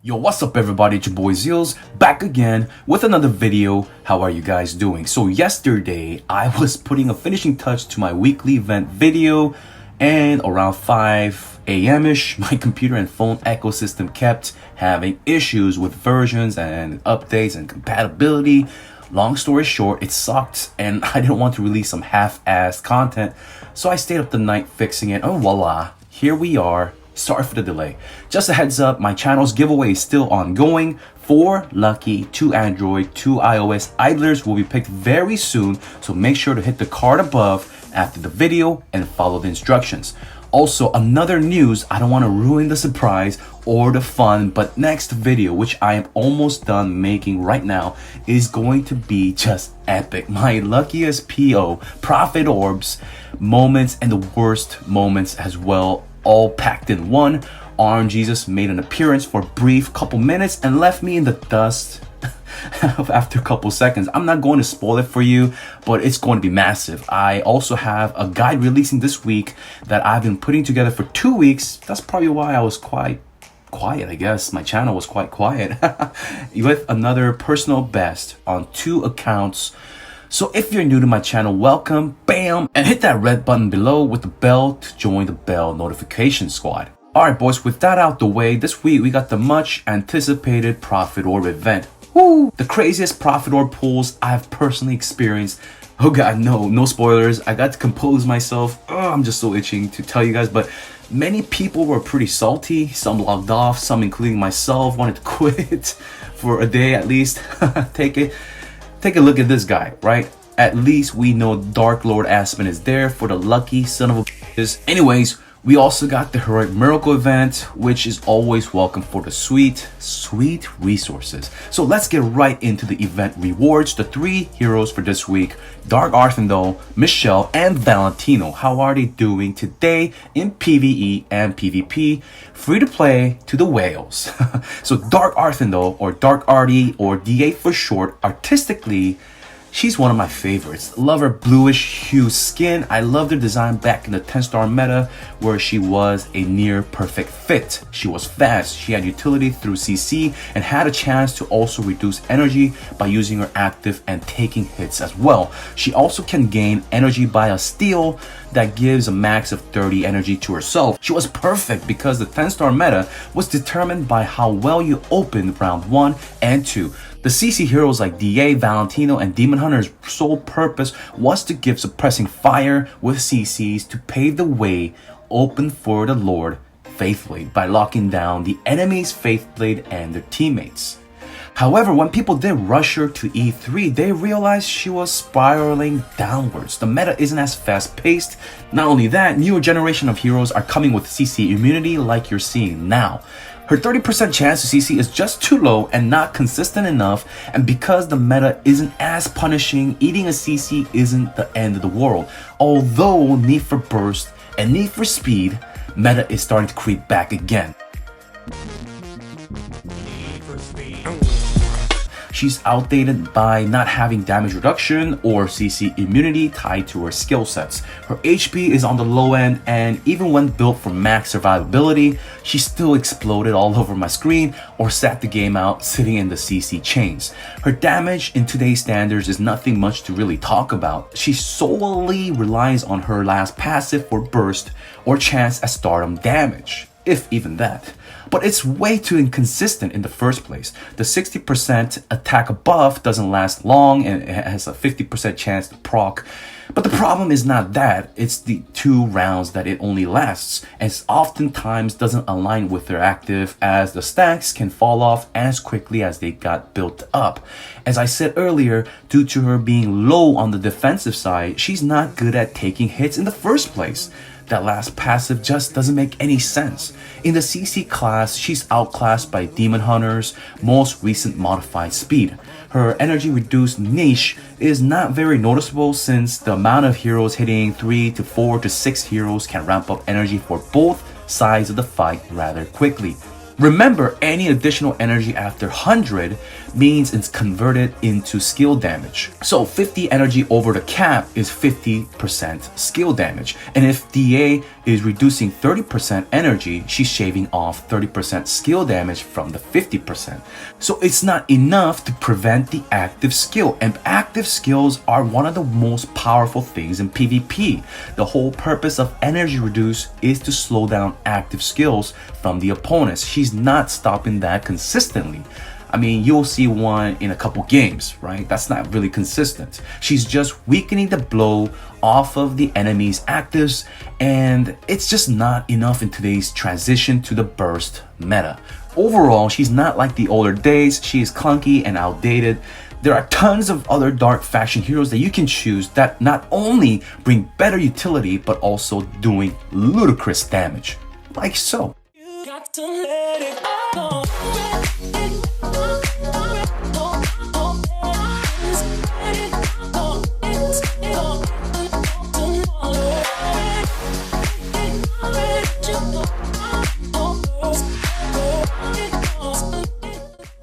Yo, what's up everybody, it's your boy Zeals, back again with another video. How are you guys doing? So yesterday, I was putting a finishing touch to my weekly event video, and around 5 a.m.ish, my computer and phone ecosystem kept having issues with versions and updates and compatibility. Long story short, it sucked and I didn't want to release some half-assed content, so I stayed up the night fixing it, and voila, here we are. Sorry for the delay. Just a heads up, my channel's giveaway is still ongoing. 4 lucky 2 Android, 2 iOS idlers will be picked very soon, so make sure to hit the card above after the video and follow the instructions. Also, another news, I don't want to ruin the surprise or the fun, but next video, which I am almost done making right now, is going to be just epic. My luckiest PO, profit orbs, moments, and the worst moments as well, all packed in one. Jesus made an appearance for a brief couple minutes and left me in the dust after a couple seconds. I'm not going to spoil it for you, but it's going to be massive. I also have a guide releasing this week that I've been putting together for 2 weeks. That's probably why I was quite quiet, I guess. My channel was quite quiet. With another personal best on 2 accounts. So if you're new to my channel, welcome, bam, and hit that red button below with the bell to join the bell notification squad. Alright boys, with that out the way, this week we got the much anticipated Profit Orb event. Woo! The craziest Profit Orb pulls I've personally experienced. Oh god, no spoilers. I got to compose myself. I'm just so itching to tell you guys, but many people were pretty salty. Some logged off, some including myself wanted to quit for a day at least. Take a look at this guy, right? At least we know Dark Lord Aspen is there for the lucky son of a bitches. Anyways, we also got the Heroic Miracle event, which is always welcome for the sweet resources. So let's get right into the event rewards. The 3 heroes for this week, Dark Arthindol, Michelle, and Valentino. How are they doing today in PVE and PvP? Free to play to the whales. So Dark Arthindol, or Dark Artie, or DA for short, artistically, she's one of my favorites. Love her bluish hue skin. I loved her design back in the 10-star meta where she was a near perfect fit. She was fast, she had utility through CC, and had a chance to also reduce energy by using her active and taking hits as well. She also can gain energy by a steal that gives a max of 30 energy to herself. She was perfect because the 10-star meta was determined by how well you opened round 1 and 2. The CC heroes like DA, Valentino, and Demon Hunter's sole purpose was to give suppressing fire with CCs to pave the way open for the Lord faithfully by locking down the enemy's Faithblade and their teammates. However, when people did rush her to E3, they realized she was spiraling downwards. The meta isn't as fast-paced. Not only that, newer generation of heroes are coming with CC immunity like you're seeing now. Her 30% chance to CC is just too low and not consistent enough, and because the meta isn't as punishing, eating a CC isn't the end of the world. Although need for burst and need for speed, meta is starting to creep back again. She's outdated by not having damage reduction or CC immunity tied to her skill sets. Her HP is on the low end, and even when built for max survivability, she still exploded all over my screen or sat the game out sitting in the CC chains. Her damage in today's standards is nothing much to really talk about. She solely relies on her last passive for burst or chance at stardom damage, if even that. But it's way too inconsistent in the first place. The 60% attack buff doesn't last long and it has a 50% chance to proc. But the problem is not that, it's the 2 rounds that it only lasts, and it oftentimes doesn't align with their active, as the stacks can fall off as quickly as they got built up. As I said earlier, due to her being low on the defensive side, she's not good at taking hits in the first place. That last passive just doesn't make any sense. In the CC class, she's outclassed by Demon Hunter's most recent modified speed. Her energy reduced niche is not very noticeable since the amount of heroes hitting 3 to 4 to 6 heroes can ramp up energy for both sides of the fight rather quickly. Remember, any additional energy after 100 means it's converted into skill damage. So 50 energy over the cap is 50% skill damage. And if DA is reducing 30% energy, she's shaving off 30% skill damage from the 50%. So it's not enough to prevent the active skill. And active skills are one of the most powerful things in PvP. The whole purpose of energy reduce is to slow down active skills from the opponents. She's not stopping that consistently. I mean, you'll see one in a couple games, right? That's not really consistent. She's just weakening the blow off of the enemy's actives, and it's just not enough in today's transition to the burst meta. Overall, she's not like the older days. She is clunky and outdated. There are tons of other dark faction heroes that you can choose that not only bring better utility, but also doing ludicrous damage, like so. You got to let it go.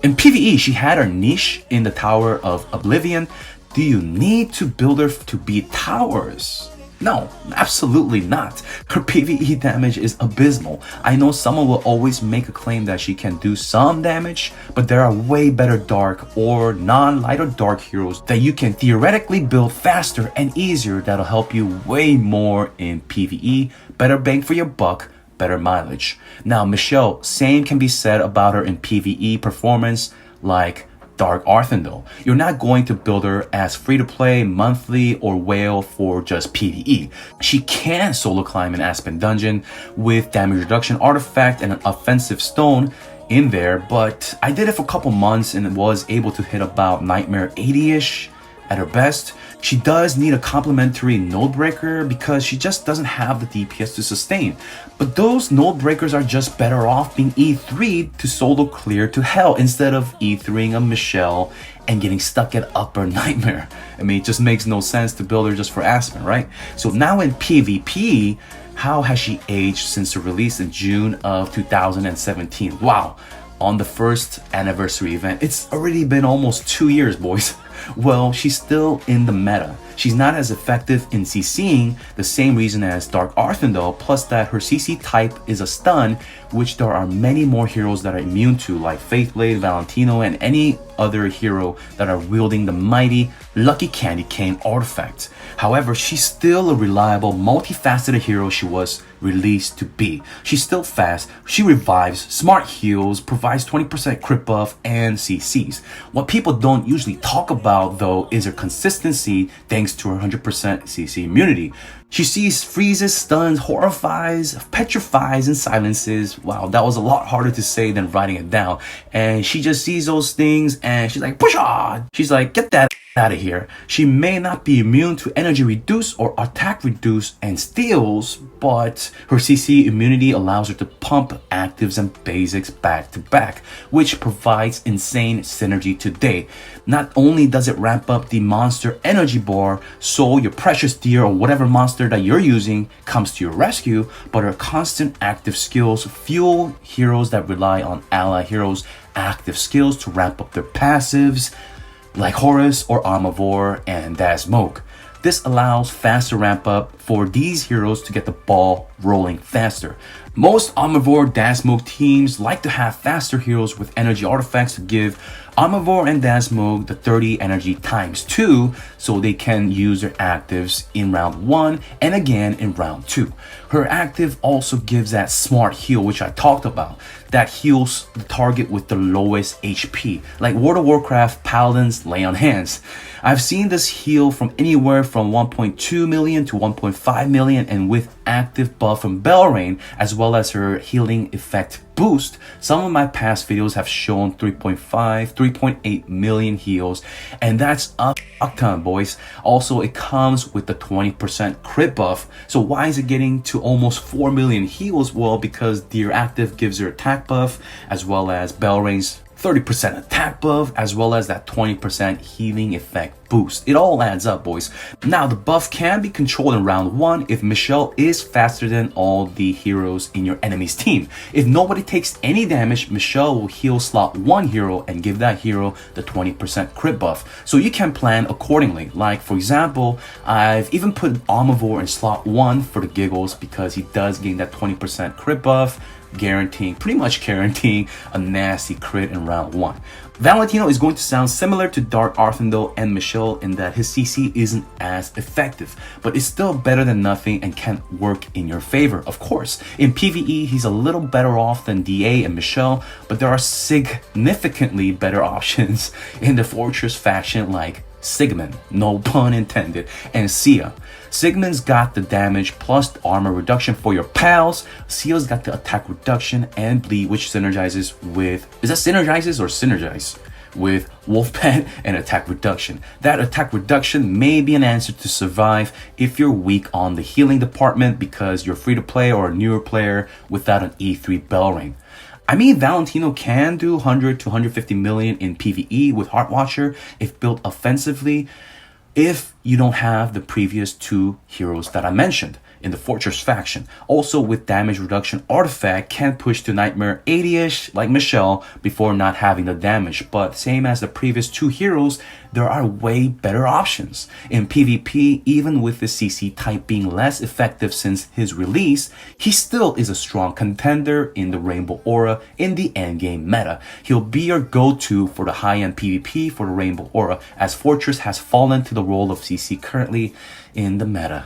In PvE, she had her niche in the Tower of Oblivion. Do you need to build her to beat towers? No, absolutely not. Her PvE damage is abysmal. I know someone will always make a claim that she can do some damage, but there are way better dark or non-light or dark heroes that you can theoretically build faster and easier that'll help you way more in PvE, better bang for your buck, better mileage. Now, Michelle, same can be said about her in PvE performance, like Dark Arthindol. You're not going to build her as free-to-play, monthly, or whale for just PvE. She can solo climb an Aspen dungeon with damage reduction artifact and an offensive stone in there, but I did it for a couple months and was able to hit about Nightmare 80-ish at her best. She does need a complementary node breaker because she just doesn't have the DPS to sustain. But those node breakers are just better off being E3'd to solo clear to hell instead of E3'ing a Michelle and getting stuck at Upper Nightmare. I mean, it just makes no sense to build her just for Aspen, right? So now in PvP, how has she aged since her release in June of 2017? Wow, on the first anniversary event. It's already been almost 2 years, boys. Well, she's still in the meta. She's not as effective in CCing, the same reason as Dark Arthindol, plus that her CC type is a stun, which there are many more heroes that are immune to, like Faithblade, Valentino, and any other hero that are wielding the mighty Lucky Candy Cane artifact. However, she's still a reliable, multifaceted hero she was released to be. She's still fast, she revives, smart heals, provides 20% crit buff, and CCs. What people don't usually talk about though is her consistency thanks to her 100% CC immunity. She sees, freezes, stuns, horrifies, petrifies, and silences. Wow, that was a lot harder to say than writing it down. And she just sees those things and she's like, push on! She's like, get that out of here. She may not be immune to energy reduce or attack reduce and steals, but her CC immunity allows her to pump actives and basics back to back, which provides insane synergy today. Not only does it ramp up the monster energy bar, so your precious deer or whatever monster that you're using comes to your rescue, but her constant active skills fuel heroes that rely on ally heroes' active skills to ramp up their passives, like Horus or Armavor and Dasmog. This allows faster ramp up for these heroes to get the ball rolling faster. Most Armavor Dasmog teams like to have faster heroes with energy artifacts to give Armavor and Dasmog the 30 energy times 2 so they can use their actives in round 1 and again in round 2. Her active also gives that smart heal which I talked about, that heals the target with the lowest HP, like World of Warcraft Paladins Lay on Hands. I've seen this heal from anywhere from 1.2 million to 1.5 million, and with active buff from Belrain as well as her healing effect boost, some of my past videos have shown 3.5, 3.8 million heals, and that's a ton, boys. Also, it comes with the 20% crit buff. So why is it getting to almost 4 million heals? Well, because Deer Active gives her attack buff as well as Belrain's 30% attack buff, as well as that 20% healing effect boost. It all adds up, boys. Now, the buff can be controlled in round 1 if Michelle is faster than all the heroes in your enemy's team. If nobody takes any damage, Michelle will heal slot 1 hero and give that hero the 20% crit buff. So you can plan accordingly. Like, for example, I've even put Omnivore in slot 1 for the giggles because he does gain that 20% crit buff, pretty much guaranteeing a nasty crit in round 1. Valentino is going to sound similar to Dark Arthindol and Michelle in that his CC isn't as effective, but it's still better than nothing and can work in your favor, of course. In PVE, he's a little better off than DA and Michelle, but there are significantly better options in the Fortress faction like Sigmund, no pun intended, and Sia. Sigmund's got the damage plus the armor reduction for your pals. Sia's got the attack reduction and bleed, which synergizes with... Is that synergizes or synergize? With Wolfpack and attack reduction. That attack reduction may be an answer to survive if you're weak on the healing department because you're free to play or a newer player without an E3 bell ring. I mean, Valentino can do 100 to 150 million in PvE with Heartwatcher if built offensively, if you don't have the previous 2 heroes that I mentioned in the Fortress faction. Also, with damage reduction artifact, can push to Nightmare 80-ish like Michelle before not having the damage. But same as the previous 2 heroes, there are way better options. In PvP, even with the CC type being less effective since his release, he still is a strong contender in the Rainbow Aura in the endgame meta. He'll be your go-to for the high-end PvP for the Rainbow Aura, as Fortress has fallen to the role of CC currently in the meta.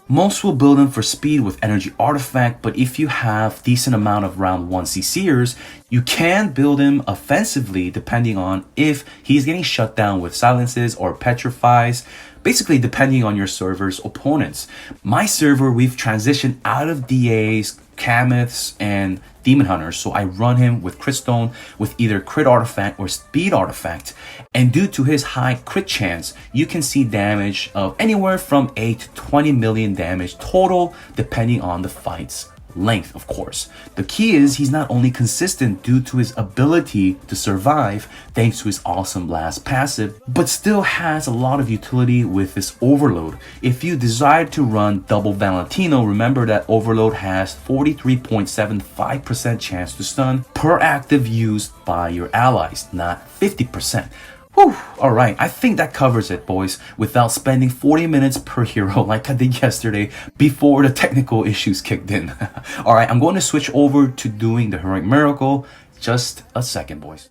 Most will build him for speed with energy artifact, but if you have decent amount of round 1 CCers, you can build him offensively depending on if he's getting shut down with silences or petrifies, basically depending on your server's opponents. My server, we've transitioned out of DAs, Kamiths, and Demon Hunters, so I run him with Crit Stone with either crit artifact or speed artifact, and due to his high crit chance, you can see damage of anywhere from 8 to 20 million damage total depending on the fight's length, of course. The key is he's not only consistent due to his ability to survive thanks to his awesome blast passive, but still has a lot of utility with his overload. If you desire to run double Valentino, remember that overload has 43.75% chance to stun per active used by your allies, not 50%. Whew, alright, I think that covers it, boys, without spending 40 minutes per hero like I did yesterday before the technical issues kicked in. Alright, I'm going to switch over to doing the Heroic Miracle. Just a second, boys.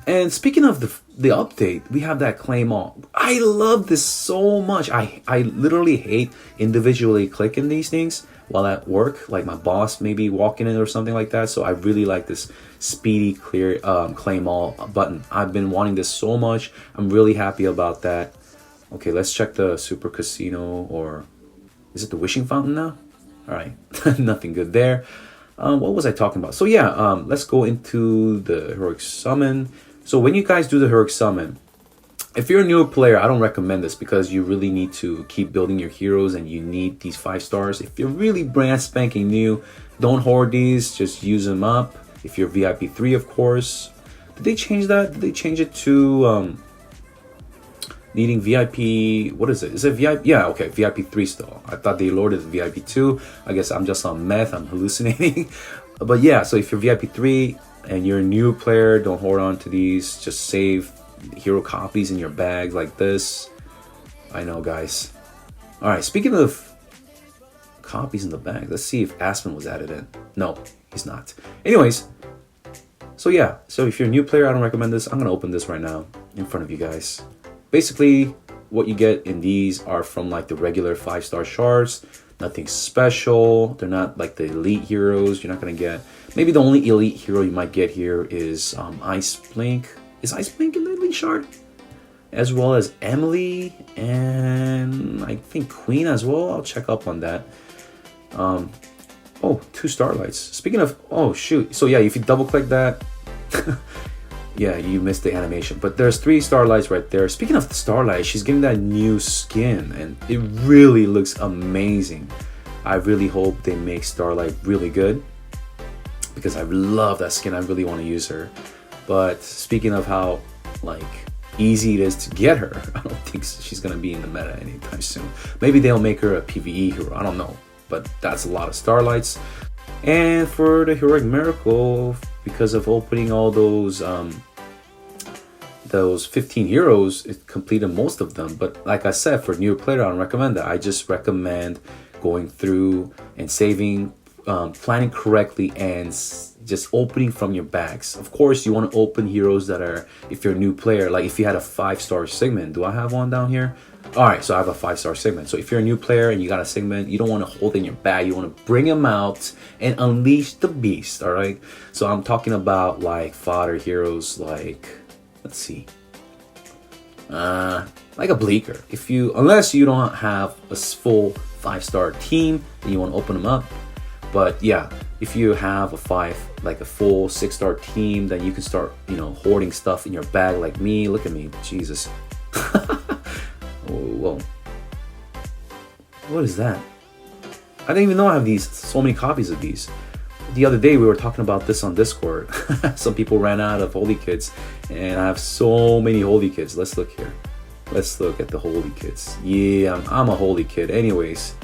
And speaking of the update, we have that claim all. I love this so much. I literally hate individually clicking these things while at work, like my boss maybe walking in or something like that. So I really like this speedy clear claim all button. I've been wanting this so much. I'm really happy about that. Okay, let's check the Super Casino, or is it the Wishing Fountain now? All right, nothing good there. What was I talking about? So yeah, let's go into the Heroic Summon. So when you guys do the Heroic Summon, if you're a newer player, I don't recommend this because you really need to keep building your heroes and you need these 5 stars. If you're really brand spanking new, don't hoard these, just use them up. If you're VIP 3, of course. Did they change that? Did they change it to needing VIP? What is it? Is it VIP? Yeah, okay, VIP 3 still. I thought they lowered it to VIP 2. I guess I'm just on meth, I'm hallucinating. But yeah, so if you're VIP 3 and you're a new player, don't hoard on to these. Just save hero copies in your bags like this. I know, guys. All right, speaking of copies in the bag, let's see if Aspen was added in. No, he's not. Anyways, so yeah, so if you're a new player, I don't recommend this. I'm gonna open this right now in front of you guys. Basically, what you get in these are from like the regular 5-star shards. Nothing special. They're not like the elite heroes. You're not gonna get. Maybe the only elite hero you might get here is Ice Blink. Is Ice Blink in the elite shard? As well as Emily and I think Queen as well. I'll check up on that. Oh, 2 Starlights. Speaking of, oh shoot. So yeah, if you double click that, yeah, you missed the animation. But there's 3 Starlights right there. Speaking of the Starlight, she's getting that new skin and it really looks amazing. I really hope they make Starlight really good. because I love that skin. I really want to use her. But speaking of how like easy it is to get her, I don't think she's gonna be in the meta anytime soon. Maybe they'll make her a PVE hero, I don't know, but that's a lot of starlights. And for the heroic miracle, because of opening all those 15 heroes, it completed most of them. But like I said, for new player, I don't recommend that. I just recommend going through and saving, planning correctly, and just opening from your bags. Of course, you want to open heroes that are, if you're a new player, like if you had a 5-star Sigmund. Do I have one down here? All right, so I have a 5-star Sigmund. So if you're a new player and you got a Sigmund, you don't want to hold in your bag. You want to bring him out and unleash the beast, all right? So I'm talking about like fodder heroes like, let's see, like a Bleaker. Unless you don't have a full 5-star team, then you want to open them up. But yeah, if you have a full 6-star team, then you can start, hoarding stuff in your bag like me. Look at me, Jesus. Whoa. What is that? I didn't even know I have so many copies of these. The other day we were talking about this on Discord. Some people ran out of holy kits, and I have so many holy kits. Let's look here. Let's look at the holy kits. Yeah, I'm a holy kid. Anyways,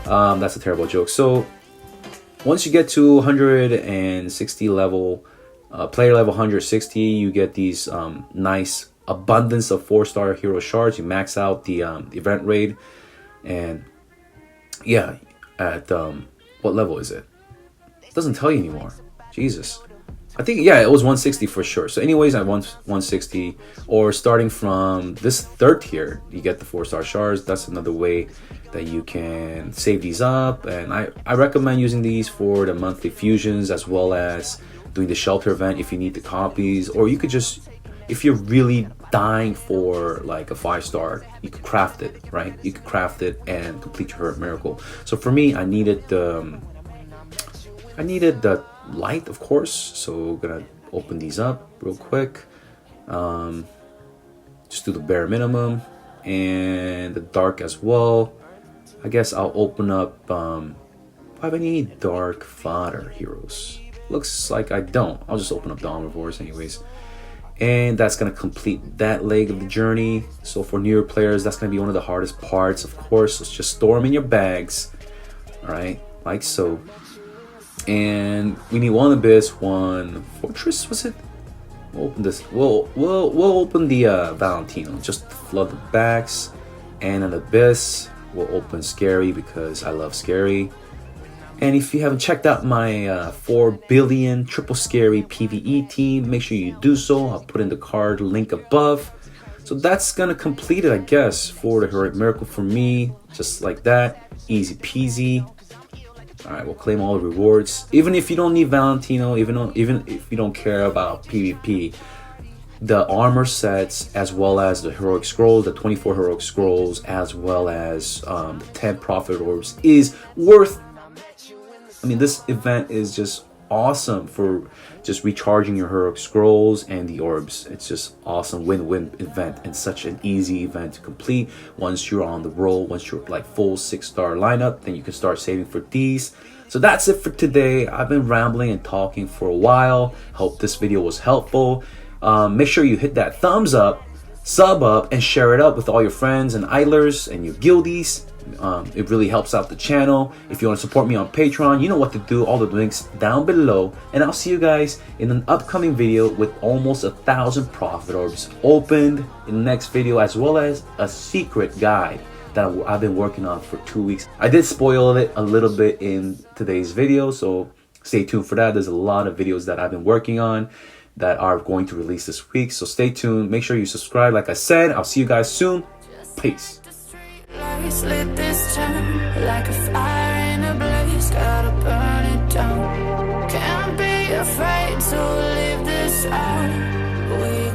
that's a terrible joke. So once you get to 160 level, player level 160, you get these nice abundance of 4-star hero shards. You max out the event raid, and yeah, at what level is it? It doesn't tell you anymore. Jesus. I think, yeah, it was 160 for sure. So anyways, I want 160, or starting from this 3rd tier, you get the 4-star shards. That's another way that you can save these up. And I recommend using these for the monthly fusions, as well as doing the shelter event if you need the copies. Or you could just, if you're really dying for like a 5-star, you could craft it, right? You could craft it and complete your heroic miracle. So for me, I needed the light, of course. So I'm gonna open these up real quick. Just do the bare minimum, and the dark as well. I guess I'll open up. Do I have any dark fodder heroes? Looks like I don't. I'll just open up the omnivores anyways. And that's gonna complete that leg of the journey. So for newer players, that's gonna be one of the hardest parts, of course. Let's just store them in your bags, all right, like so. And we need 1 abyss, 1 fortress. Was it? We'll open this. We'll open the Valentino just to flood the bags, and an abyss. We'll open scary because I love scary. And if you haven't checked out my 4 billion triple scary PVE team, make sure you do so. I'll put in the card link above. So that's gonna complete it, I guess, for the heroic miracle for me. Just like that, easy peasy. All right, we'll claim all the rewards. Even if you don't need Valentino, even if you don't care about PvP, the armor sets, as well as the heroic scrolls, the 24 heroic scrolls, as well as the 10 prophet orbs, is worth. I mean, this event is just awesome for just recharging your heroic scrolls and the orbs. It's just awesome win-win event, and such an easy event to complete. Once you're on the roll, once you're like full 6-star lineup, then you can start saving for these. So that's it for today. I've been rambling and talking for a while. Hope this video was helpful. Make sure you hit that thumbs up, sub up, and share it up with all your friends and idlers and your guildies. It really helps out the channel. If you want to support me on Patreon, you know what to do. All the links down below. And I'll see you guys in an upcoming video with almost 1,000 prophet orbs opened in the next video, as well as a secret guide that I've been working on for 2 weeks. I did spoil it a little bit in today's video, so stay tuned for that. There's a lot of videos that I've been working on that are going to release this week, so stay tuned. Make sure you subscribe. Like I said, I'll see you guys soon. Peace. Lit this town like a fire in a blaze, gotta burn it down. Can't be afraid to leave this out. We